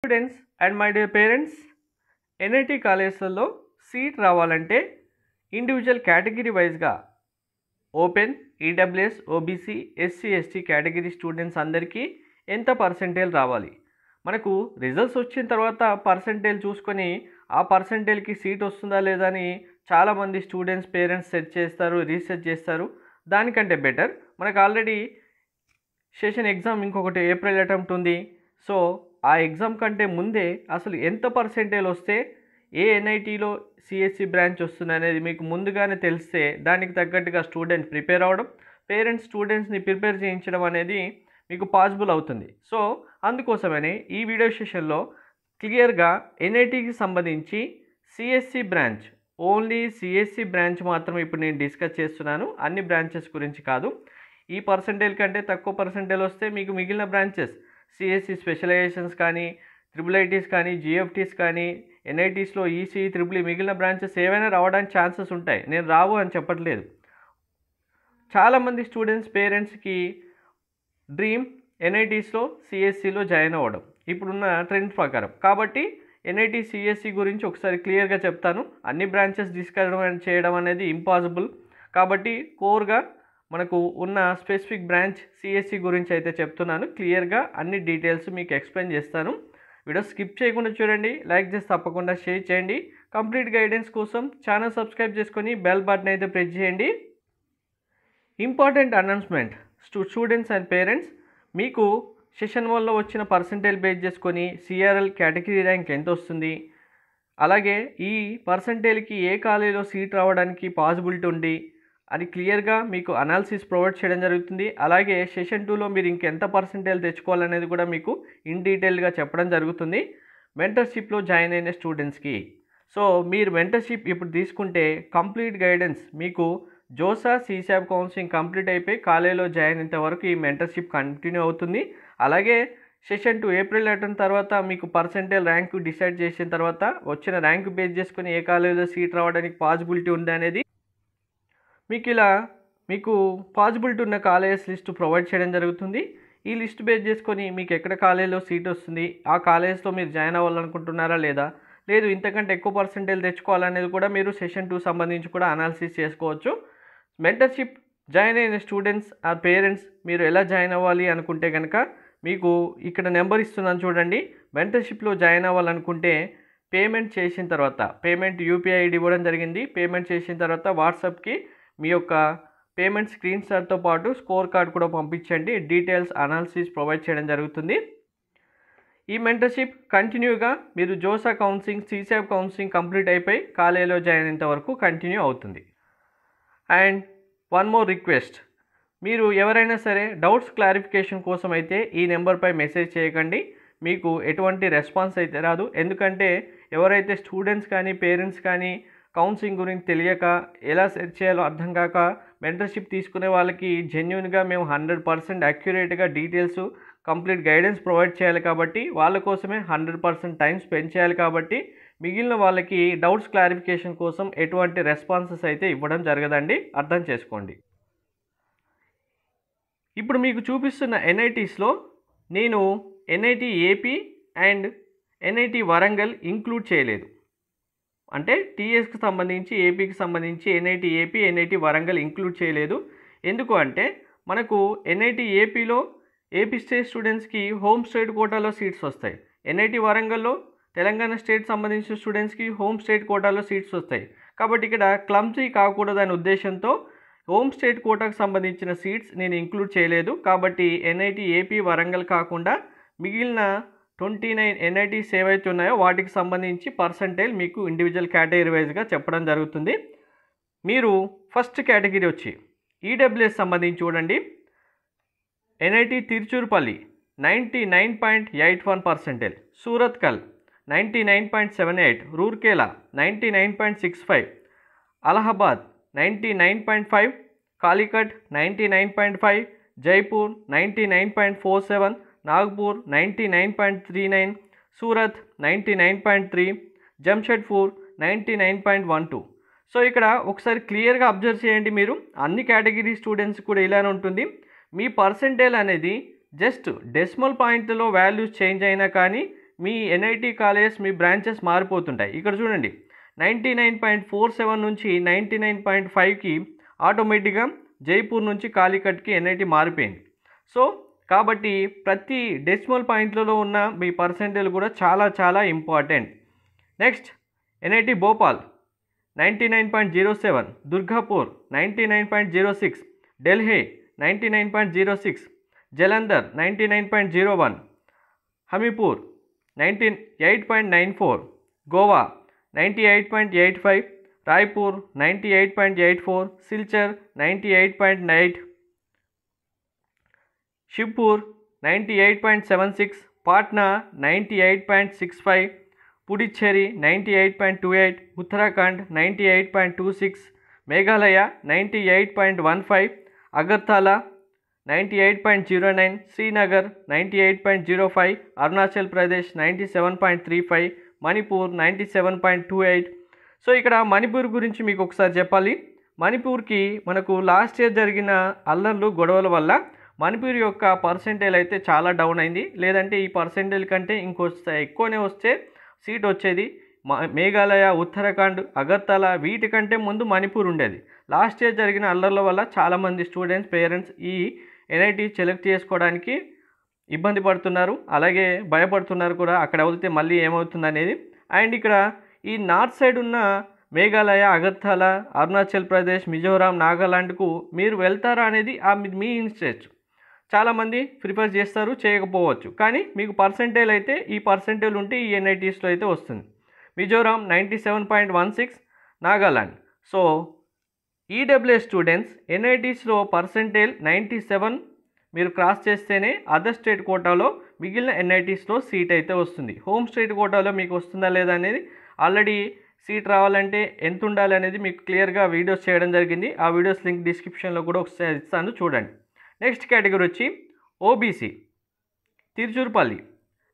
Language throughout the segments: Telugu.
Students and my dear parents, NIT కాలేజెస్లో సీట్ రావాలంటే ఇండివిజువల్ కేటగిరీ వైజ్గా open, EWS, OBC, SC, ST category students అందరికీ ఎంత పర్సెంటేజ్ రావాలి? మనకు రిజల్ట్స్ వచ్చిన తర్వాత పర్సెంటేజ్ చూసుకొని ఆ పర్సెంటేజ్కి సీట్ వస్తుందా లేదా అని చాలామంది స్టూడెంట్స్ పేరెంట్స్ సెర్చ్ చేస్తారు, రీసెర్చ్ చేస్తారు. దానికంటే బెటర్ మనకు ఆల్రెడీ సెషన్ ఎగ్జామ్ ఇంకొకటి ఏప్రిల్ అటెంప్ట్ ఉంది. సో ఆ ఎగ్జామ్ కంటే ముందే అసలు ఎంత పర్సెంటేజ్ వస్తే ఏ ఎన్ఐటీలో సిఎస్సి బ్రాంచ్ వస్తుంది అనేది మీకు ముందుగానే తెలిస్తే దానికి తగ్గట్టుగా స్టూడెంట్ ప్రిపేర్ అవ్వడం, పేరెంట్స్ స్టూడెంట్స్ని ప్రిపేర్ చేయించడం అనేది మీకు పాసిబుల్ అవుతుంది. సో అందుకోసమనే ఈ వీడియో సెషన్లో క్లియర్గా ఎన్ఐటీకి సంబంధించి CSE branch, only CSE branch మాత్రం ఇప్పుడు నేను డిస్కస్ చేస్తున్నాను, అన్ని బ్రాంచెస్ గురించి కాదు. ఈ పర్సెంటేజ్ కంటే తక్కువ పర్సెంటేజ్ వస్తే మీకు మిగిలిన బ్రాంచెస్ సిఎస్సి స్పెషలైజేషన్స్ కానీ, ట్రిపుల్ ఐటీస్ కానీ, జిఎఫ్టీస్ కానీ, ఎన్ఐటీస్లో ఈసీ, ట్రిపుల్ మిగిలిన బ్రాంచెస్ ఏవైనా రావడానికి ఛాన్సెస్ ఉంటాయి. నేను రావు అని చెప్పట్లేదు. చాలామంది స్టూడెంట్స్ పేరెంట్స్కి డ్రీమ్ ఎన్ఐటీస్లో సిఎస్సిలో జాయిన్ అవ్వడం ఇప్పుడున్న ట్రెండ్ ప్రకారం. కాబట్టి ఎన్ఐటీ సిఎస్సి గురించి ఒకసారి క్లియర్గా చెప్తాను. అన్ని బ్రాంచెస్ డిస్కస్ చేయడం అనేది ఇంపాసిబుల్. కాబట్టి కోర్గా మనకు ఉన్న స్పెసిఫిక్ బ్రాంచ్ సిఎస్సి గురించి అయితే చెప్తున్నాను. క్లియర్గా అన్ని డీటెయిల్స్ మీకు ఎక్స్ప్లెయిన్ చేస్తాను. వీడియో స్కిప్ చేయకుండా చూడండి, లైక్ చేసి తప్పకుండా షేర్ చేయండి. కంప్లీట్ గైడెన్స్ కోసం ఛానల్ సబ్స్క్రైబ్ చేసుకొని బెల్ బటన్ అయితే ప్రెస్ చేయండి. Important announcement students and parents, మీకు సెషన్ 1లో వచ్చిన పర్సెంటేజ్ బేస్ చేసుకొని సిఆర్ఎల్ కేటగిరీ ర్యాంక్ ఎంత వస్తుంది, అలాగే ఈ పర్సెంటేజ్కి ఏ కాలేజీలో సీట్ రావడానికి పాసిబిలిటీ ఉంది అది క్లియర్గా మీకు అనాలిసిస్ ప్రొవైడ్ చేయడం జరుగుతుంది. అలాగే సెషన్ 2లో మీరు ఇంకెంత పర్సెంటేజ్ తెచ్చుకోవాలనేది కూడా మీకు ఇన్ డీటెయిల్గా చెప్పడం జరుగుతుంది మెంటర్షిప్లో జాయిన్ అయిన స్టూడెంట్స్కి. సో మీరు మెంటర్షిప్ ఇప్పుడు తీసుకుంటే కంప్లీట్ గైడెన్స్ మీకు జోసా, సిశాబ్ కౌన్సిలింగ్ కంప్లీట్ అయిపోయి కాలేజీలో జాయిన్ అయ్యేంత వరకు ఈ మెంటర్షిప్ కంటిన్యూ అవుతుంది. అలాగే సెషన్ 2 ఏప్రిల్ అటెంప్ట్ తర్వాత మీకు పర్సెంటేజ్ ర్యాంకు డిసైడ్ చేసిన తర్వాత వచ్చిన ర్యాంకు బేస్ చేసుకుని ఏ కాలేజీలో సీట్ రావడానికి పాసిబిలిటీ ఉంది అనేది మీకు పాసిబిలిటీ ఉన్న కాలేజెస్ లిస్టు ప్రొవైడ్ చేయడం జరుగుతుంది. ఈ లిస్ట్ బేస్ చేసుకొని మీకు ఎక్కడ కాలేజీలో సీట్ వస్తుంది, ఆ కాలేజ్లో మీరు జాయిన్ అవ్వాలనుకుంటున్నారా లేదా, లేదు ఇంతకంటే ఎక్కువ పర్సెంటేజ్ తెచ్చుకోవాలనేది కూడా మీరు సెషన్ 2 సంబంధించి కూడా అనాలిసిస్ చేసుకోవచ్చు. మెంటర్షిప్ జాయిన్ అయిన స్టూడెంట్స్ ఆ పేరెంట్స్ మీరు ఎలా జాయిన్ అవ్వాలి అనుకుంటే కనుక మీకు ఇక్కడ నెంబర్ ఇస్తున్నాను చూడండి. మెంటర్షిప్లో జాయిన్ అవ్వాలనుకుంటే పేమెంట్ చేసిన తర్వాత, పేమెంట్ యూపీఐ ఐడి ఇవ్వడం జరిగింది. పేమెంట్ చేసిన తర్వాత వాట్సాప్కి మీ యొక్క పేమెంట్ స్క్రీన్ షాట్తో పాటు స్కోర్ కార్డ్ కూడా పంపించండి. డీటెయిల్స్ అనాలిసిస్ ప్రొవైడ్ చేయడం జరుగుతుంది. ఈ మెంటర్షిప్ కంటిన్యూగా మీరు జోసా కౌన్సిలింగ్, సిశాబ్ కౌన్సిలింగ్ కంప్లీట్ అయిపోయి కాలేజీలో జాయిన్ అయ్యేంత వరకు కంటిన్యూ అవుతుంది. అండ్ వన్ మోర్ రిక్వెస్ట్, మీరు ఎవరైనా సరే డౌట్స్ క్లారిఫికేషన్ కోసం అయితే ఈ నెంబర్పై మెసేజ్ చేయకండి. మీకు ఎటువంటి రెస్పాన్స్ అయితే రాదు. ఎందుకంటే ఎవరైతే స్టూడెంట్స్ కానీ పేరెంట్స్ కానీ కౌన్సిలింగ్ గురించి తెలియక ఎలా సెర్చ్ చేయాలో అర్థం కాక మెంటర్షిప్ తీసుకునే వాళ్ళకి జెన్యున్గా మేము 100% అక్యురేట్గా డీటెయిల్స్ కంప్లీట్ గైడెన్స్ ప్రొవైడ్ చేయాలి. కాబట్టి వాళ్ళ కోసమే 100% టైం స్పెండ్ చేయాలి. కాబట్టి మిగిలిన వాళ్ళకి డౌట్స్ క్లారిఫికేషన్ కోసం ఎటువంటి రెస్పాన్సెస్ అయితే ఇవ్వడం జరగదండి, అర్థం చేసుకోండి. ఇప్పుడు మీకు చూపిస్తున్న ఎన్ఐటీస్లో నేను NIT AP and NIT Warangal include చేయలేదు. అంటే టీఎస్కి సంబంధించి, ఏపీకి సంబంధించి NIT AP, NIT Warangal include చేయలేదు. ఎందుకు అంటే మనకు ఎన్ఐటి ఏపీలో ఏపీ స్టేట్ స్టూడెంట్స్కి హోమ్ స్టేట్ కోటాలో సీట్స్ వస్తాయి. ఎన్ఐటి వరంగల్లో తెలంగాణ స్టేట్ సంబంధించిన స్టూడెంట్స్కి హోమ్ స్టేట్ కోటాలో సీట్స్ వస్తాయి. కాబట్టి ఇక్కడ క్లమ్సీ కాకూడదనే ఉద్దేశంతో హోమ్ స్టేట్ కోటాకు సంబంధించిన సీట్స్ నేను ఇంక్లూడ్ చేయలేదు. కాబట్టి ఎన్ఐటి ఏపీ, వరంగల్ కాకుండా మిగిలిన 29 ఎన్ఐటీస్ ఏవైతే ఉన్నాయో వాటికి సంబంధించి పర్సెంటేజ్ మీకు ఇండివిజువల్ కేటగిరీ వైజ్గా చెప్పడం జరుగుతుంది. మీరు ఫస్ట్ కేటగిరీ వచ్చి ఈడబ్ల్యూఎస్ సంబంధించి చూడండి. ఎన్ఐటి తిరుచురుపల్లి 99.81%, సూరత్కల్ 99.78, రూర్కేలా 99.65, అలహాబాద్ 99.5, కాలికట్ 99.5, జైపూర్ 99.47, నాగ్పూర్ 99.39, సూరత్ 99.3, జంషెడ్పూర్ 99.12. సో ఇక్కడ ఒకసారి క్లియర్గా అబ్జర్వ్ చేయండి. మీరు అన్ని కేటగిరీ స్టూడెంట్స్ కూడా ఇలానే ఉంటుంది. మీ పర్సెంటేజ్ అనేది జస్ట్ డెసిమల్ పాయింట్లో వాల్యూస్ చేంజ్ అయినా కానీ మీ ఎన్ఐటి కాలేజ్ మీ బ్రాంచెస్ మారిపోతుంటాయి. ఇక్కడ చూడండి 99.47 నుంచి 99.5కి ఆటోమేటిక్గా జైపూర్ నుంచి కాలికట్కి ఎన్ఐటి మారిపోయింది. సో కాబట్టి ప్రతి డెసిమల్ పాయింట్లలో ఉన్న మీ పర్సెంటేజ్ కూడా చాలా చాలా important. Next NIT Bhopal 99.07, Durgapur 99.06, Delhi 99.06, Jalandhar 99.01, హమీపూర్ 98.94, Goa 98.85, Raipur 98.84, Silchar 98.8, షివ్పూర్ 98.76, Patna 98.65, Puducherry 98.28, Uttarakhand 98.26, Meghalaya 98.15, Agartala 98.09, Srinagar 98.05, Arunachal Pradesh 97.35, Manipur 97.28. So ఇక్కడ మణిపూర్ గురించి మీకు ఒకసారి చెప్పాలి. మణిపూర్కి మనకు లాస్ట్ ఇయర్ జరిగిన అల్లర్లు గొడవల వల్ల మణిపూర్ యొక్క పర్సెంటేజ్ అయితే చాలా డౌన్ అయింది. లేదంటే ఈ పర్సెంటేజ్ కంటే ఎక్కువనే వస్తే సీట్ వచ్చేది. మేఘాలయ, ఉత్తరాఖండ్, అగర్తలా వీటికంటే ముందు మణిపూర్ ఉండేది. లాస్ట్ ఇయర్ జరిగిన అల్లర్ల వల్ల చాలామంది స్టూడెంట్స్ పేరెంట్స్ ఈ ఎన్ఐటి సెలెక్ట్ చేసుకోవడానికి ఇబ్బంది పడుతున్నారు, అలాగే భయపడుతున్నారు కూడా, అక్కడ వెళ్తే మళ్ళీ ఏమవుతుంది అనేది. అండ్ ఇక్కడ ఈ నార్త్ సైడ్ ఉన్న మేఘాలయ, అగర్తలా, అరుణాచల్ ప్రదేశ్, మిజోరాం, నాగాలాండ్కు మీరు వెళ్తారా అనేది మీ ఇన్స్టెస్ట్. చాలామంది ప్రిఫర్ చేస్తారు, చేయకపోవచ్చు. కానీ మీకు పర్సెంటేజ్ అయితే ఈ పర్సెంటేజ్ ఉంటే ఈ ఎన్ఐటీస్లో అయితే వస్తుంది. Mizoram 97.16, Nagaland. So EWS students ఎన్ఐటీస్లో పర్సెంటేజ్ 97 మీరు క్రాస్ చేస్తేనే అదర్ స్టేట్ కోటాలో మిగిలిన ఎన్ఐటీస్లో సీట్ అయితే వస్తుంది. హోమ్ స్టేట్ కోటాలో మీకు వస్తుందా లేదా అనేది ఆల్రెడీ సీట్ రావాలంటే ఎంత ఉండాలి అనేది మీకు క్లియర్గా వీడియోస్ చేయడం జరిగింది. ఆ వీడియోస్ లింక్ డిస్క్రిప్షన్లో కూడా ఒకసారి ఇస్తాను, చూడండి. నెక్స్ట్ కేటగిరీ వచ్చి ఓబీసీ. తిరుచురుపల్లి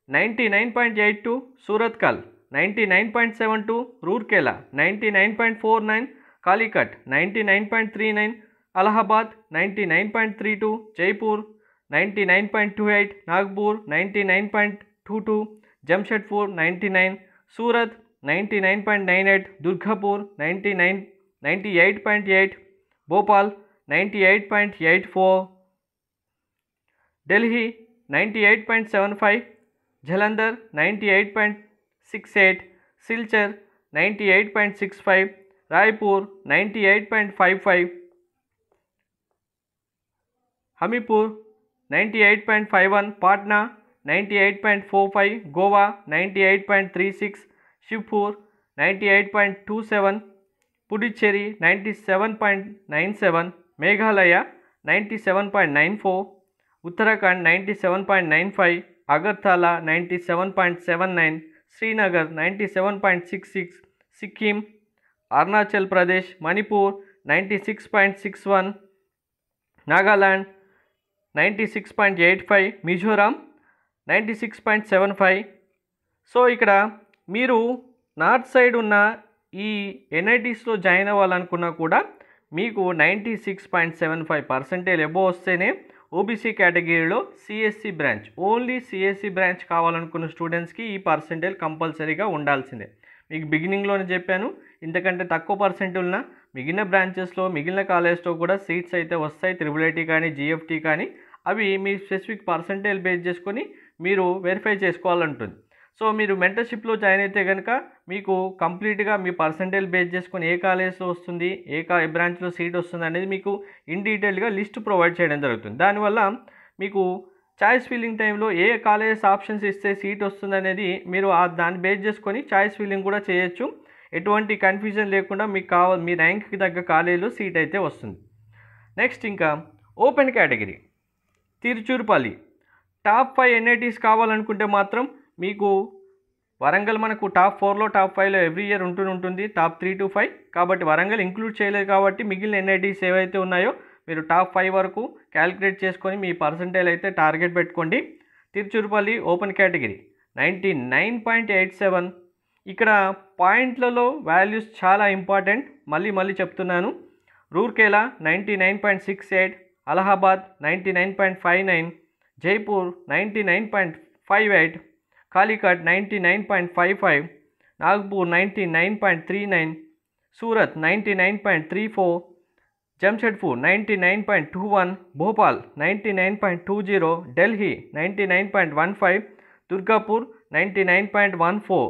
99.82, సూరత్కల్ 99.72, రూర్కెలా 99.49, కాలికట్ 99.39, అలహాబాద్ 99.32, జైపూర్ 99.28, నాగ్పూర్ 99.22, జంషెడ్పూర్ 99, సూరత్ 99.98, దుర్గాపూర్ 98.8, భోపాల్ 98.84, ఢిల్లీ 98.75, జలంధర్ 98.68, సిల్చర్ 98.65, రాయ్పూర్ 98.55, హమీపూర్ 98.51, పాట్నా 98.45, గోవా 98.36, షివ్పూర్ 98.27, పుడుచ్చేరి 97.97, మేఘాలయ 97.94, ఉత్తరాఖండ్ 97.95, అగర్తలా 97.79, శ్రీనగర్ 97.66, సిక్కిం, అరుణాచల్ ప్రదేశ్, మణిపూర్ 96.61, నాగాలాండ్ 96.85, మిజోరాం 96.75. సో ఇక్కడ మీరు నార్త్ సైడ్ ఉన్న ఈ ఎన్ఐటీస్లో జాయిన్ అవ్వాలనుకున్నా కూడా మీకు 96.75% ఎబో వస్తేనే ఓబీసీ కేటగిరీలో CSE branch, only CSE branch కావాలనుకున్న స్టూడెంట్స్కి ఈ పర్సెంటేజ్ కంపల్సరీగా ఉండాల్సిందే. మీకు బిగినింగ్లోనే చెప్పాను, ఇంతకంటే తక్కువ పర్సెంటేజ్ ఉన్న మిగిలిన బ్రాంచెస్లో మిగిలిన కాలేజ్లో కూడా సీట్స్ అయితే వస్తాయి. త్రిబుల్ కానీ జిఎఫ్టీ కానీ అవి మీ స్పెసిఫిక్ పర్సెంటేజ్ బేస్ చేసుకొని మీరు వెరిఫై చేసుకోవాలంటుంది. సో మీరు మెంటర్షిప్లో జాయిన్ అయితే కనుక మీకు కంప్లీట్గా మీ పర్సెంటేజ్ బేస్ చేసుకొని ఏ కాలేజ్లో వస్తుంది, ఏ బ్రాంచ్లో సీట్ వస్తుంది అనేది మీకు ఇన్ డీటెయిల్గా లిస్ట్ ప్రొవైడ్ చేయడం జరుగుతుంది. దానివల్ల మీకు చాయిస్ ఫిల్లింగ్ టైంలో ఏ కాలేజెస్ ఆప్షన్స్ ఇస్తే సీట్ వస్తుంది అనేది మీరు దాన్ని బేస్ చేసుకొని చాయిస్ ఫిల్లింగ్ కూడా చేయొచ్చు. ఎటువంటి కన్ఫ్యూజన్ లేకుండా మీకు మీ ర్యాంక్కి తగ్గ కాలేజీలో సీట్ అయితే వస్తుంది. నెక్స్ట్ ఇంకా ఓపెన్ కేటగిరీ తిరుచురుపల్లి. టాప్ 5 ఎన్ఐటీస్ కావాలనుకుంటే మాత్రం మీకు వరంగల్ మనకు టాప్ 4లో టాప్ 5లో ఎవ్రీ ఇయర్ ఉంటుంది, టాప్ 3 to 5. కాబట్టి వరంగల్ ఇంక్లూడ్ చేయలేదు కాబట్టి మిగిలిన ఎన్ఐటీస్ ఏవైతే ఉన్నాయో మీరు టాప్ 5 వరకు క్యాలిక్యులేట్ చేసుకొని మీ పర్సెంటేజ్ అయితే టార్గెట్ పెట్టుకోండి. Tiruchirappalli open category 99.87. ఇక్కడ పాయింట్లలో వాల్యూస్ చాలా ఇంపార్టెంట్, మళ్ళీ చెప్తున్నాను. Rourkela 99.68, Allahabad 99.59, Jaipur 99.58, Calicut 99.55, Nagpur 99.39, Surat 99.34, Jamshedpur 99.21, Bhopal 99.20, Delhi 99.15, Durgapur 99.14,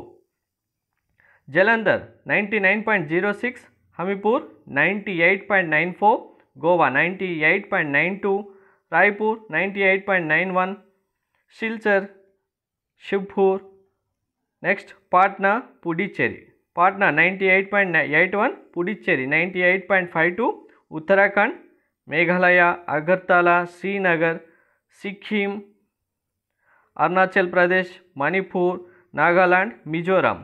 Jalandhar 99.06, Hamirpur 98.94, Goa 98.92, Raipur 98.91, Silchar, Shibpur, next Patna, Puducherry, Patna 98.81, Puducherry 98.52, Uttarakhand, Meghalaya, Agartala, Srinagar, Sikkim, Arunachal Pradesh, Manipur, Nagaland, Mizoram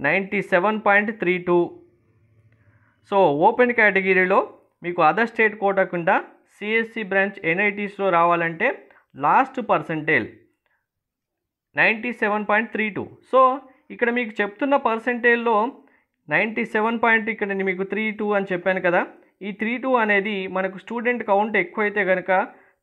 97.32. So open కేటగిరీలో మీకు అదర్ స్టేట్ కోటా కింద సిఎస్సి బ్రాంచ్ ఎన్ఐటీస్లో రావాలంటే లాస్ట్ పర్సంటేజ్ 97.32. సో ఇక్కడ మీకు చెప్తున్న పర్సంటేజ్లో 97 ఇక్కడ మీకు 32 అని చెప్పాను కదా. ఈ 32 అనేది మనకు స్టూడెంట్ కౌంట్ ఎక్కువైతే కనుక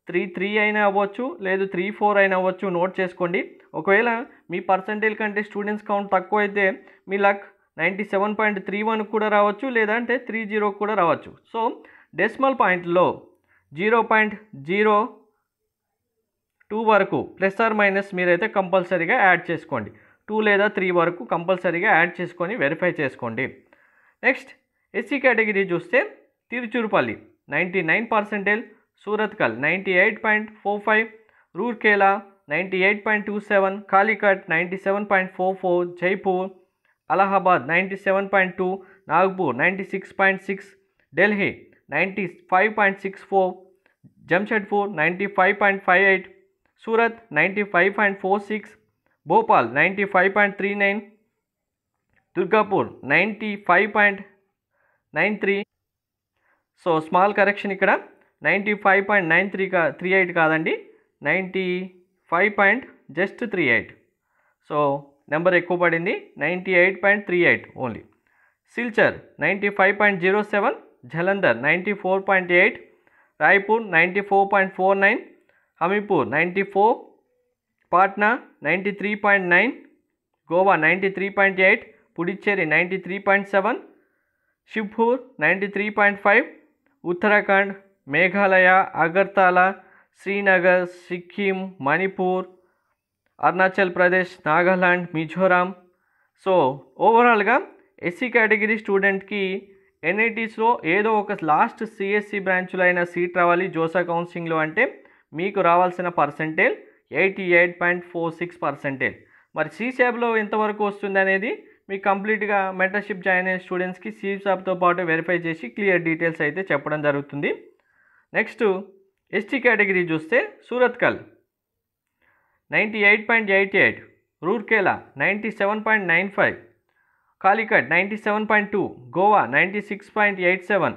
33 అయినా అవ్వచ్చు, లేదు 34 అయినా అవ్వచ్చు. నోట్ చేసుకోండి. ఒకవేళ మీ పర్సంటేజ్ కంటే స్టూడెంట్స్ కౌంట్ తక్కువ అయితే మీ లక్ 97.31 కూడా రావచ్చు, లేదంటే 30 కూడా రావచ్చు. సో డెసిమల్ పాయింట్లో 0.02 వరకు ప్లస్ ఆర్ మైనస్ మీరైతే కంపల్సరీగా యాడ్ చేసుకోండి. 2 లేదా 3 వరకు కంపల్సరీగా యాడ్ చేసుకొని వెరిఫై చేసుకోండి. నెక్స్ట్ ఎస్సీ కేటగిరీ చూస్తే తిరుచురుపల్లి 99%, Surathkal 98.45, Rourkela 98.27, Calicut 97.44, Jaipur, Allahabad 97.2, Nagpur 96.6, Delhi 95.64, Jamshedpur 95.58, Surat 95.46, Bhopal 95.39, Durgapur 95.93. So small correction ఇక్కడ 95.38 కాదండి, 95.38. సో నెంబర్ ఎక్కువ పడింది, 98.38 ఓన్లీ. సిల్చర్ 95.07, జలంధర్ 94.8, రాయ్పూర్ 94.49, హమీపూర్ 94, పాట్నా 93.9, గోవా 93.8, పుడుచ్చేరి 93.7, షివ్పూర్ 93.5, ఉత్తరాఖండ్, మేఘాలయ, అగర్తలా, శ్రీనగర్, సిక్కిం, మణిపూర్, అరుణాచల్ ప్రదేశ్, నాగాలాండ్, మిజోరాం. సో ఓవరాల్గా ఎస్సీ కేటగిరీ స్టూడెంట్కి ఎన్ఐటీస్లో ఏదో ఒక లాస్ట్ సిఎస్సి బ్రాంచ్లో అయినా సీట్ రావాలి జోసా కౌన్సిలింగ్లో అంటే మీకు రావాల్సిన పర్సంటేజ్ 88.46%. మరి సిశాబ్లో ఎంతవరకు వస్తుంది అనేది మీకు కంప్లీట్గా మెంటర్షిప్ జాయిన్ అయిన స్టూడెంట్స్కి సిశాబ్తో పాటు వెరిఫై చేసి క్లియర్ డీటెయిల్స్ అయితే చెప్పడం జరుగుతుంది. నెక్స్ట్ ఎస్టీ కేటగిరీ చూస్తే సూరత్కల్ 98.88, రూర్కేలా 97.95, కాలికట్ 97.2, గోవా 96.87,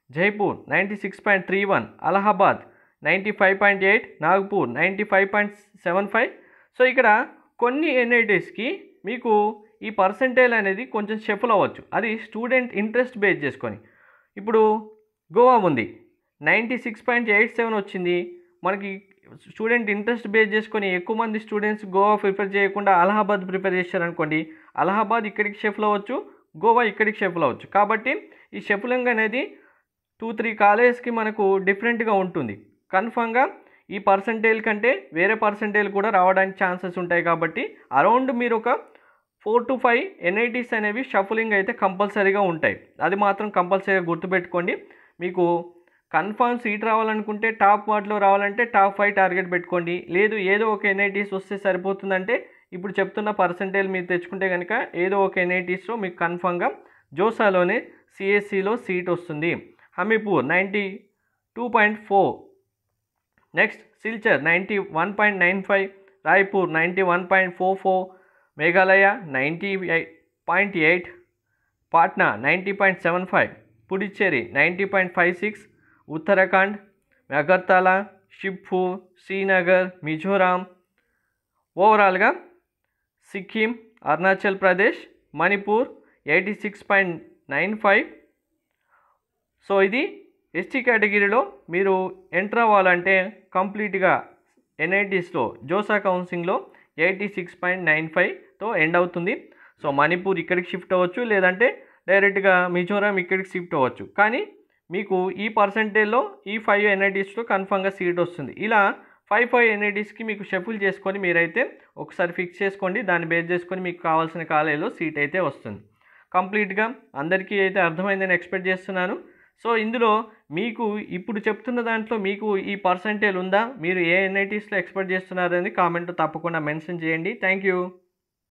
జైపూర్ 96.31, అలహాబాద్ 95.8, నాగ్పూర్ 95.75. సో ఇక్కడ కొన్ని ఎన్ఐటీస్కి మీకు ఈ పర్సంటేజ్ అనేది కొంచెం షఫుల్ అవ్వచ్చు, అది స్టూడెంట్ ఇంట్రెస్ట్ బేస్ చేసుకొని. ఇప్పుడు గోవా ఉంది 96.87 వచ్చింది, మనకి స్టూడెంట్ ఇంట్రెస్ట్ బేస్ చేసుకొని ఎక్కువ మంది స్టూడెంట్స్ గోవా ప్రిఫర్ చేయకుండా అలహాబాద్ ప్రిఫర్ చేశారనుకోండి, అలహాబాద్ ఇక్కడికి షఫుల్ అవ్వచ్చు, గోవా ఇక్కడికి షఫుల్ అవ్వచ్చు. కాబట్టి ఈ షఫులింగ్ అనేది 2-3 కాలేజెస్కి మనకు డిఫరెంట్గా ఉంటుంది. కన్ఫామ్గా ఈ పర్సంటేజ్ కంటే వేరే పర్సంటేజ్ కూడా రావడానికి ఛాన్సెస్ ఉంటాయి. కాబట్టి అరౌండ్ మీరు ఒక 4 to 5 ఎన్ఐటీస్ అనేవి షఫులింగ్ అయితే కంపల్సరీగా ఉంటాయి. అది మాత్రం కంపల్సరీగా గుర్తుపెట్టుకోండి. మీకు కన్ఫామ్ సీట్ రావాలనుకుంటే టాప్ వాటిలో రావాలంటే టాప్ 5 టార్గెట్ పెట్టుకోండి. లేదు ఏదో ఒక ఎన్ఐటీస్ వస్తే సరిపోతుందంటే ఇప్పుడు చెప్తున్న పర్సంటేజ్ మీరు తెచ్చుకుంటే కనుక ఏదో ఒక ఎన్ఐటీస్లో మీకు కన్ఫామ్గా జోసాలోనే సిఎస్సిలో సీట్ వస్తుంది. హమీపూర్ 92.4, నెక్స్ట్ సిల్చర్ 91.95, రాయ్పూర్ 91.44, మేఘాలయ 90.8, పాట్నా 90.75, పుడుచ్చేరి 90.56, ఉత్తరాఖండ్, అగర్తలా, షివ్పూర్, శ్రీనగర్, మిజోరాం. ఓవరాల్గా సిక్కిం, అరుణాచల్ ప్రదేశ్, మణిపూర్ 86.95. సో ఇది ఎస్టీ కేటగిరీలో మీరు ఎంటర్ అవ్వాలంటే కంప్లీట్గా ఎన్ఐటీస్లో జోసా కౌన్సిలింగ్లో 86.95తో ఎండ్ అవుతుంది. సో మణిపూర్ ఇక్కడికి షిఫ్ట్ అవ్వచ్చు, లేదంటే డైరెక్ట్గా మిజోరాం ఇక్కడికి షిఫ్ట్ అవ్వచ్చు. కానీ మీకు ఈ పర్సెంటేజ్లో ఈ 5 ఎన్ఐటీస్లో కన్ఫామ్గా సీట్ వస్తుంది. ఇలా 5 ఎన్ఐటీస్కి మీకు షఫుల్ చేసుకొని మీరైతే ఒకసారి ఫిక్స్ చేసుకోండి. దాన్ని బేస్ చేసుకొని మీకు కావాల్సిన కాలేజీలో సీట్ అయితే వస్తుంది. కంప్లీట్గా అందరికీ అయితే అర్థమైందని ఎక్స్పెక్ట్ చేస్తున్నాను. సో ఇందులో మీకు ఇప్పుడు చెప్తున్న దాంట్లో మీకు ఈ పర్సెంటేజ్ ఉందా, మీరు ఏ ఎన్ఐటీస్లో ఎక్స్పెక్ట్ చేస్తున్నారని కామెంట్ తప్పకుండా మెన్షన్ చేయండి. Thank you.